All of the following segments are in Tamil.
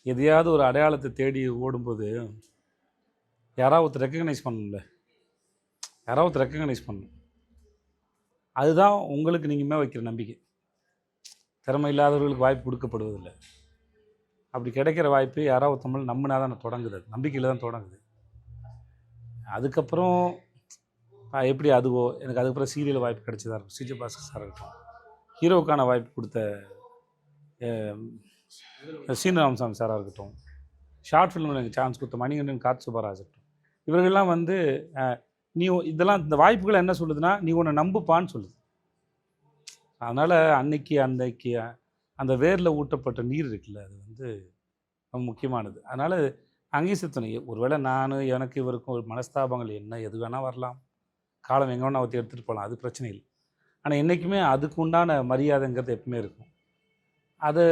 எதையாவது ஒரு அடையாளத்தை தேடி ஓடும்போது யாராவது ஒருத்தர் ரெக்கக்னைஸ் பண்ணணும்ல, யாராவது ஒருத்தர் ரெக்கக்னைஸ் பண்ணணும். அதுதான் உங்களுக்கு நீங்கள் வைக்கிற நம்பிக்கை. திறமை இல்லாதவர்களுக்கு வாய்ப்பு கொடுக்கப்படுவதில்லை. அப்படி கிடைக்கிற வாய்ப்பு யாராவது ஒருத்தவங்க நம்பினா தான் தொடங்குது, அது நம்பிக்கையில் தான் தொடங்குது. அதுக்கப்புறம் எப்படி அதுவோ எனக்கு அதுக்கப்புறம் சீரியல் வாய்ப்பு கிடைச்சதா இருக்கும். சிஜே பாஸ்கர் சார் இருக்கட்டும், ஹீரோவுக்கான வாய்ப்பு கொடுத்த சீனிவாசன் சாராக இருக்கட்டும், ஷார்ட் ஃபிலிமில் எனக்கு சான்ஸ் கொடுத்த மணிகண்டன், கார்த்தி சுப்பராஜ் இருக்கட்டும், இவர்கள்லாம் வந்து நீ இதெல்லாம் இந்த வாய்ப்புகளை என்ன சொல்லுதுன்னா, நீ உன்னை நம்புப்பான்னு சொல்லுது. அதனால் அன்னைக்கு அந்த வேரில் ஊட்டப்பட்ட நீர் இருக்குல்ல, அது வந்து ரொம்ப முக்கியமானது. அதனால் அங்கேயும் சித்தனை ஒருவேளை எனக்கு இவருக்கும் ஒரு மனஸ்தாபங்கள் என்ன எது வேணால் வரலாம், காலம் எங்கே வேணால் ஒருத்தி எடுத்துகிட்டு போகலாம், அது பிரச்சனை இல்லை. ஆனால் என்றைக்குமே அதுக்கு உண்டான மரியாதைங்கிறது எப்பவுமே இருக்கும். அது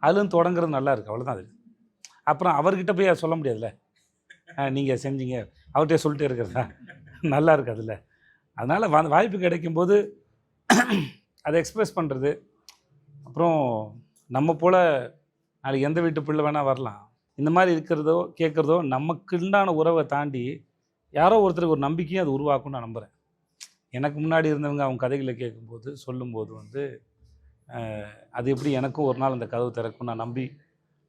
அதுலேருந்து தொடங்குறது நல்லா இருக்குது, அவ்வளோதான். அது அப்புறம் அவர்கிட்ட போய் அதை சொல்ல முடியாதுல்ல, நீங்கள் செஞ்சீங்க அவர்கிட்ட சொல்லிட்டே இருக்கிறதா நல்லா இருக்காதுல்ல. அதனால் வாய்ப்பு கிடைக்கும்போது அதை எக்ஸ்ப்ரெஸ் பண்ணுறது. அப்புறம் நம்ம போல் நாளைக்கு எந்த வீட்டு பிள்ளை வேணால் வரலாம். இந்த மாதிரி இருக்கிறதோ கேட்குறதோ நமக்குண்டான உறவை தாண்டி யாரோ ஒருத்தருக்கு ஒரு நம்பிக்கையும் அது உருவாக்கும்னு நான் நம்புகிறேன். எனக்கு முன்னாடி இருந்தவங்க அவங்க கதைகளை கேட்கும்போது சொல்லும்போது வந்து அது எப்படி எனக்கும் ஒரு நாள் அந்த கதவு திறக்கும் நான் நம்பி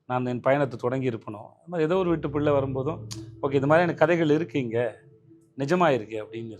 நான் என் பயணத்தை தொடங்கி இருப்பணும். அது மாதிரி ஏதோ ஒரு வீட்டு பிள்ளை வரும்போதும் ஓகே, இது மாதிரி எனக்கு கதைகள் இருக்குது, இங்கே நிஜமாக இருக்குது அப்படின்னு இருக்குது.